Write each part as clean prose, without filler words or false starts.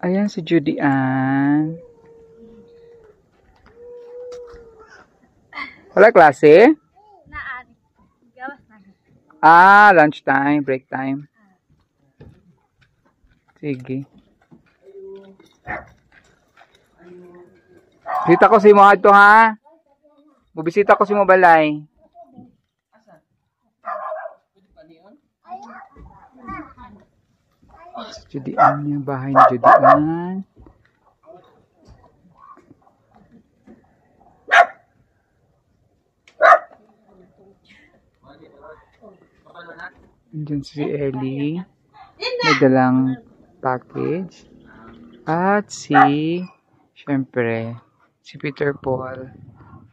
Ayan si Judy Ann. Wala klase? Lunch time, break time. Sige. Bisita ko si mo ato ha. Bubisita ko si mo balay. Judy Ann yung bahay ni Judy Ann. Diyan si Ellie. May dalang package. At syempre, si Peter Paul.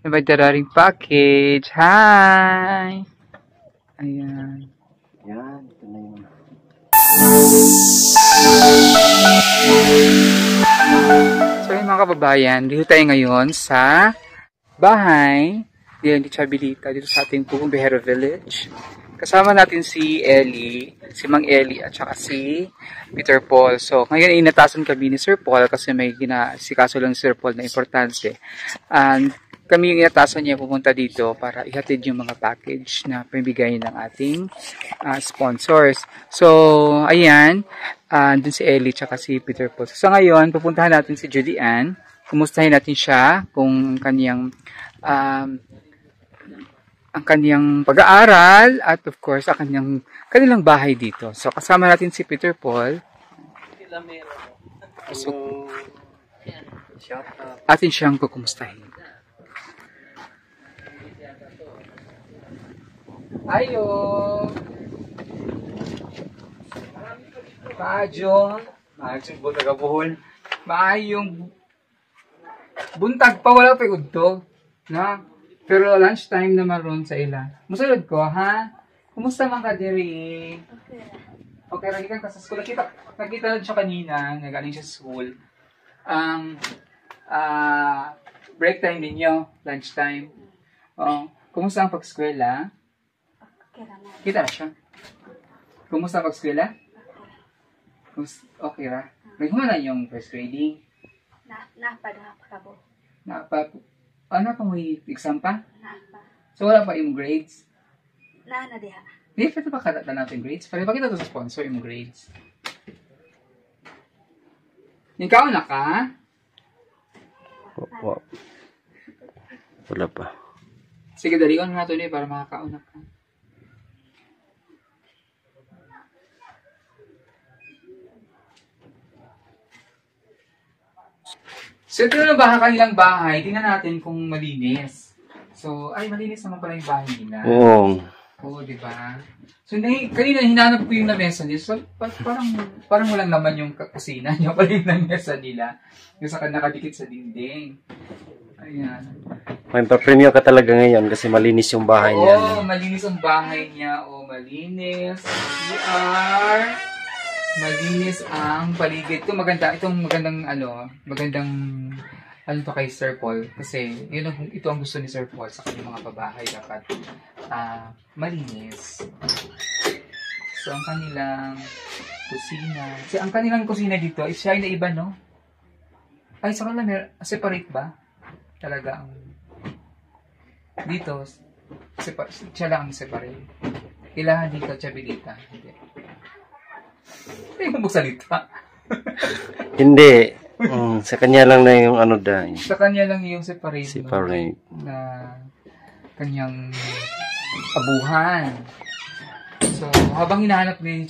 May darating package. Hi! Ayan. Yan, ito na yun. So yun mga kababayan, dito tayo ngayon sa bahay ni Chabilita dito sa ating Pupumbihero Village. Kasama natin si Ellie, si Mang Ellie at saka si Peter Paul. So ngayon inatasan kami ni Sir Paul kasi may ginasikaso lang si Sir Paul na importante. And kami yung inatasan niya pumunta dito para ihatid yung mga package na pamibigay ng ating sponsors. So ayan, dun si Ellie tsaka si Peter Paul. So ngayon pupuntahan natin si Judy Ann. Kumustahin natin siya kung kanyang ang kanyang pag-aaral at of course ang kanilang bahay dito. So kasama natin si Peter Paul. So, atin siyang kukumustahin. Ayo! Maayong buntag kabuhol. Maayong buntag pa wala pa udto. Na? Pero lunchtime na maroon sa ila. Musulod ko, ha? Kumusta man ka, Jerry? Okay, ragikan ka sa school. Nakita lang siya kanina. Nagaling siya sa school. Break time ninyo. Lunchtime. Kumusta ang pag-eskwela? Kita na siya. Kumusta ang pag-eskwela? Okay ra. Nagmula na yung first grading? Ano pa mo exam pa? So wala pa yung grades? Na diha. Di pa ba kada natin grades? Para pakita to sa sponsor yung grades. Ikaw na ka? Wala pa. Sige, dalion na ito para makakauna ka. So, ito na ba kanilang bahay? Tingnan natin kung malinis. So, ay, malinis naman pala yung bahay nila. Oo. Oo, di ba? So, kanina hinanap ko yung lamesa nila. So, parang walang naman yung kusina niya. Pala yung lamesa nila. Yung sa nakadikit sa dinding. Ayan. May pa-premium ka talaga ngayon kasi malinis yung bahay niya. Oo, malinis ang bahay niya. Oo, malinis. CR. Malinis ang paligid. Itong magandang ano to kay Sir Paul. Kasi ito ang gusto ni Sir Paul sa kanyang mga pabahay. Dapat malinis. So, ang kanilang kusina. Kasi ang kanilang kusina dito, siya ay naiba, no? Ay, sa kanila, separate ba? Talaga ang dito, siya lang ang separate. Ilahan dito, Chabilita. Hindi. Hindi mo magsalita. Hindi. Sa kanya lang na yung ano dahil. Sa kanya lang yung separate. Separate. Na kanyang abuhan. So, habang hinahanap ni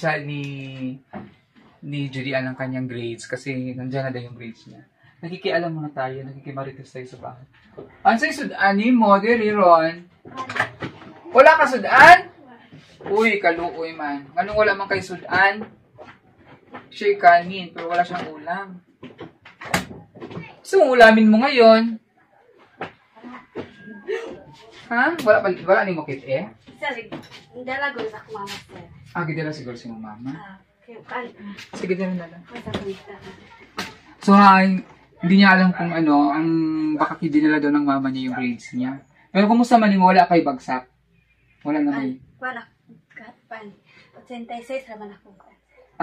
Judy Ann ang kanyang grades, kasi nandiyan na daw yung grades niya. Nakikialam muna tayo, nakikimarites tayo sa bahay. Ano sa'yo sudan mo, Diri Ron? Wala ka sudan? Uy, kaluoy man. Anong wala man kay sudan? Siya kanin, pero wala siyang ulam. Gusto mong ulamin mo ngayon? Ha? Wala ni mo kit eh? Dala ko sa mama sir. Gidala siguro si mama. Kaya Sige, dala na lang. So, hindi niya alam kung ang baka dinala daw ng mama niya yung grades niya. Pero kumusta man mo, wala kay bagsak? Wala naman. Paano? 86 naman ako.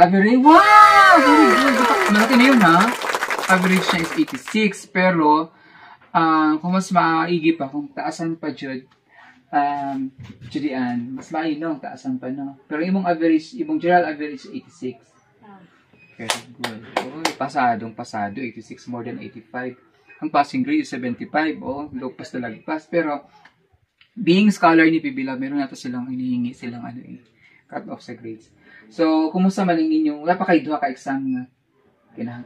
Average, wow! Very good. Malaki na yun, ha? Average niya is 86, pero kung mas maigi pa, kung taasan pa jud, judian, mas maigi no, taasan pa no. Pero imong average, imong general average is 86. Very good. Oh, pasado, 86 more than 85. Ang passing grade is 75. Oh, lagpas na lagpas. Pero, being scholar ni Pibila, meron nato silang hinihingi silang cut off sa grades. So, kumusta man ang inyong, wala pa kayo duha ka exam nga wala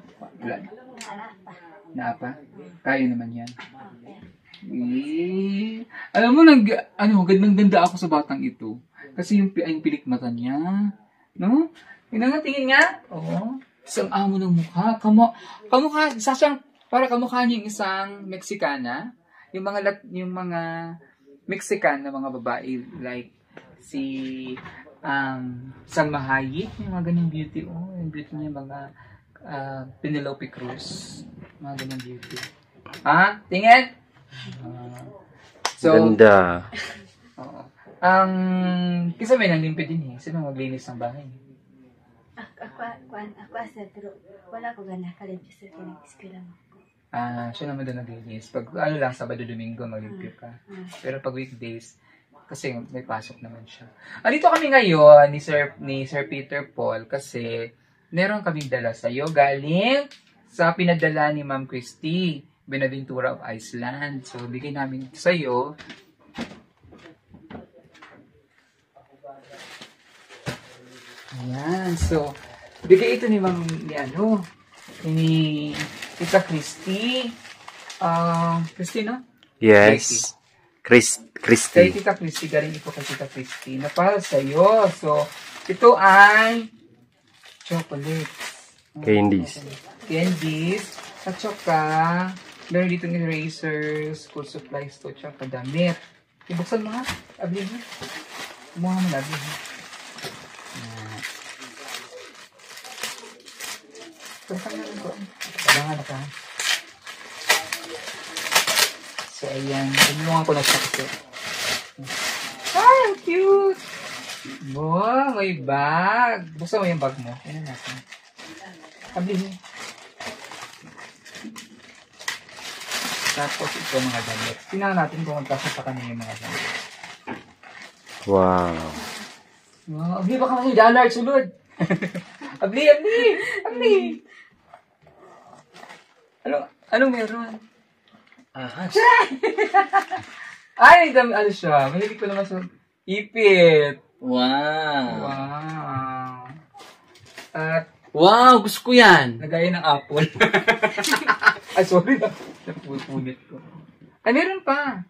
na pa? Kaya naman yan. Alam mo, ganda ako sa batang ito. Kasi yung pilik mata niya. No? Tingin nga. Oo. Isang amo ng mukha. Kamukha, para kamukha niya yung isang Meksikana. Yung mga Mexican na mga babae, like si Salma Hayek, yung mga ganyung beauty. Oh, yung beauty niya, mga Penelope Cruz. Mga ganyung beauty. Tingin? Ganda. Oo. Kisa may nanglimpid din eh. Sino maglinis ng bahay? Ako asa, pero wala ko ganang kalimpyo sa kinag-eskwela mo. Siya naman doon naglinis. Pag lang, Sabado, Domingo, maglimpyo ka. Pero pag weekdays, kasi may pasok naman siya. Dito kami ngayon ni Sir Peter Paul kasi meron kaming dala sa'yo galing sa pinadala ni Ma'am Christy, Benaventura of Iceland. So, bigay namin sa'yo. Ayan. So, bigay ito ni Ma'am, ni Tita Christy. Christy, no? Yes. Kay Christy. Tita Christy, galing ito kay Tita Christy na para sa'yo. So, ito ay chocolates. Candies. At saka, meron dito ng erasers, school supplies to, tsaka damit. Ibuksan mo ha? Abli mo. Kumuha mo na, abli mo. Saan na rin ko? Kailangan na ka. So, ayan. Iniwangan ko na siya kasi. Ang cute! Wow, may bag. Buksan mo yung bag mo. Ayan natin. Abli mo. Tapos ito mga damit. Tingnan natin kung magkasa sa kanina yung mga damit. Wow. Wow, abli baka may dollar sulod. Abli. Anong meron? Ay, ano siya? Mahilig ko naman sa ipit. Wow. At Wow, gusto ko yan. lagay ng apple. Ay, sorry. Napupunit ko. Ay, meron pa.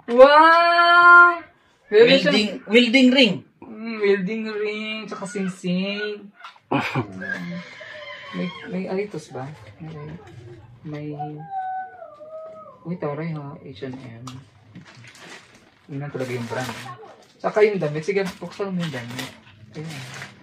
Wow! Welding ring. Welding ring, tsaka sing-sing. May alitos ba? May uy, taray ha, H&M. Yun lang talaga yung brand. Saka yung damit. Sige, buksan mo yung damit. Ayan.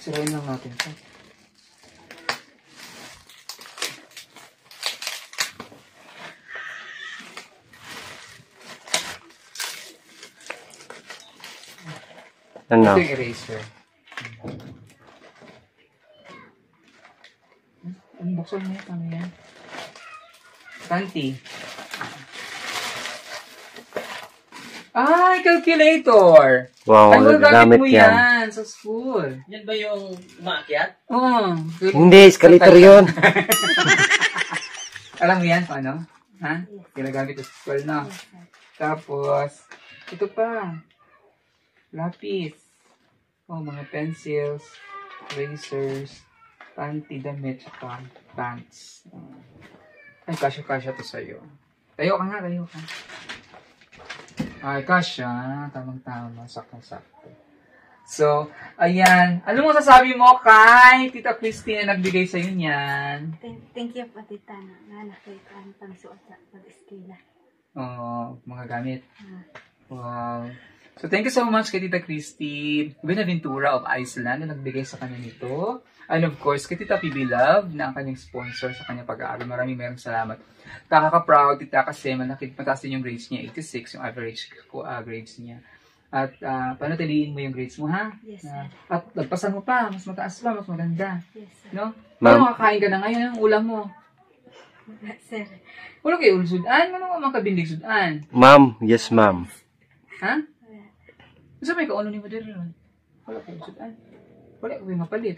Sirayin lang natin ito. Ano? Ito yung eraser. Buksan mo yan. Ano yan? Kanti. Ay, calculator! Wow, Ay, magagamit nagagamit mo yan. yan sa school. Yan ba yung maakyat? Oo. Hindi, escalator yun. Alam mo yan kung ano? Ha? Ginagamit sa school, no? Tapos, Ito pa. Lapis. Oh, mga pencils, razors, panty, damit, saka pants. Ay, kasya-kasya to sa'yo. Tayo ka nga, tayo ka. Ay, kasya. Tamang-tama. Sakto-sakto. So, ayan. Ano mo sasabi mo kay Tita Christine na nagbigay sa'yo niyan? Thank you po, tita, na nakita ang pangsuot sa pag-eskwela. Oh, mga gamit. Ah, Wow. So, thank you so much kay Tita Christy Benaventura of Iceland na nagbigay sa kanya nito. And of course, kay Tita PB Love na ang kanyang sponsor sa kanyang pag-aaral. Maraming salamat. Nakaka-proud, Tita, kasi mataas din yung grades niya, 86, yung average grades niya. At panatiliin mo yung grades mo, ha? yes, sir. At lagpasan mo pa, mas mataas pa, mas maganda. Yes, sir. No? Ma'am. Ano kakain ka na ngayon? Ang ulam mo? Sir. Wala kayo sudan? Ano mga kabindig sudan? Ma'am, yes ma'am. Ha? Sa may kauno ni Madero ron? Wala kayo sudan. Wala kayo mapalit.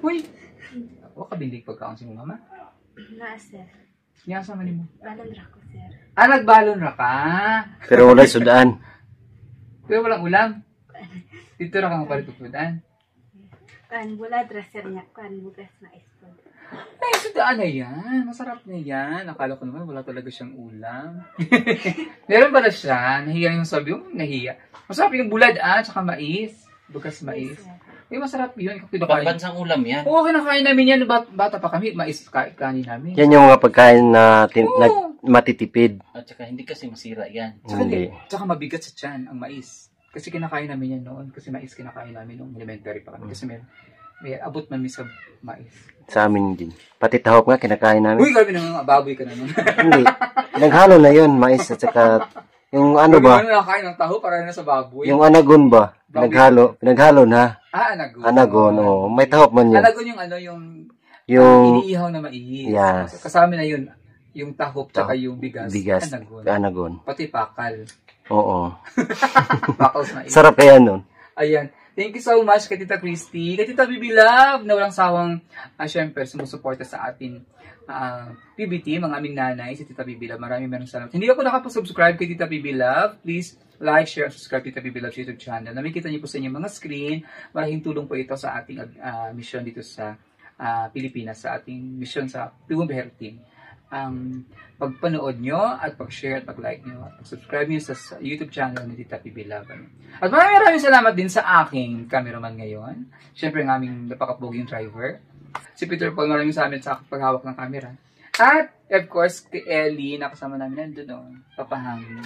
Uy! Wala kabindig pagkaon si mo, mama? Na, sir. Niya sa mani mo. Balon ra ko, sir. Nagbalon ra ka. Pero wala sudaan. Pero walang ulam. Dito ra ka mapalit og sudan. Kan bulad ra, sir, niya. Kan bugas na ispod. Ay, sudan na yan. Masarap na yan. Akala ko naman wala talaga siyang ulam. Meron pala siya. Nahiya yung sabi mo. Nahiya. Masarap yung bulad tsaka mais. Bukas mais. Yes, sir. Ay, masarap yun. Pagbansang ulam yan. Oo, kinakain namin yan. Bata pa kami. Mais kanin namin. Yan yung mga pagkain na, Oo. matitipid. At saka hindi kasi masira yan. Hindi. Tsaka mabigat sa tiyan ang mais. Kasi kinakain namin yan noon. Kasi mais kinakain namin noong elementary pa kami. Kasi may abot man sa mais. Sa amin din. Pati tahop nga, kinakain namin. Uy, grabe naman. Baboy ka naman. Hindi. Naghalo na yun, mais at saka, yung ano ba, Ano nakakain ng taho para na sa baboy? yung anagon ba, pinaghalo na. Anagon. Anagon, oo. May tahop man yun. Anagon yung ano, yung Yung iniihaw na mais. Yes. Kasama na yun, yung tahop tsaka yung bigas. bigas, Anagon. anagon. Pati pakal. Oo. Pakal sa mais. Sarap kaya nun. Ayan. Thank you so much kay Tita Christy. Kay Tita Bibi Love na walang sawang, syempre, sumusuporta sa atin. PBT, mga aming nanay, si Tita Bibi Love. Maraming salamat. Hindi ako nakapag-subscribe kay Tita Bibi Love. Please like, share, subscribe Tita Bibi Love YouTube channel. Nakikita niyo po sa inyong mga screen. Malaking tulong po ito sa ating mission dito sa Pilipinas, sa ating mission sa Tugong Behero Team. Ang pagpanood nyo at pag-share at pag-like nyo at pag-subscribe nyo sa YouTube channel ni Tita PB Love. At maraming salamat din sa aking cameraman ngayon. Siyempre ang aming napakapoging driver. Si Peter Paul, maraming salamat sa paghawak ng camera. At of course, kay Ellie, nakasama namin nandun, papahangin.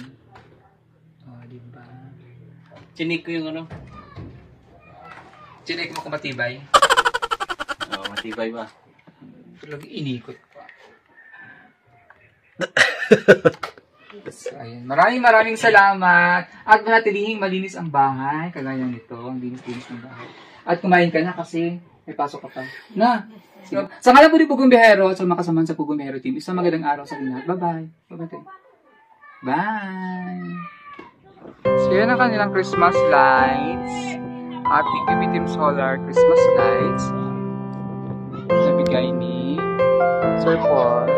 Diba? Chinik ko yung ano. Chinek mo kung matibay. Matibay ba? Talagang inikot pa. So, ayan. Maraming salamat. At manatilihing malinis ang bahay. Kagaya nito. Ang linis-linis ng bahay. At kumain ka na kasi may pasok ka pa. Na! So, sa ngalan po ni Pugong Behero at sa mga kasamahan sa Pugong Behero team, isang magandang araw sa inyo. Bye-bye. Bye-bye. Bye! So, yan ang kanilang Christmas lights. Ating PB Team Solar Christmas lights. Nabigay ni Sir Paul.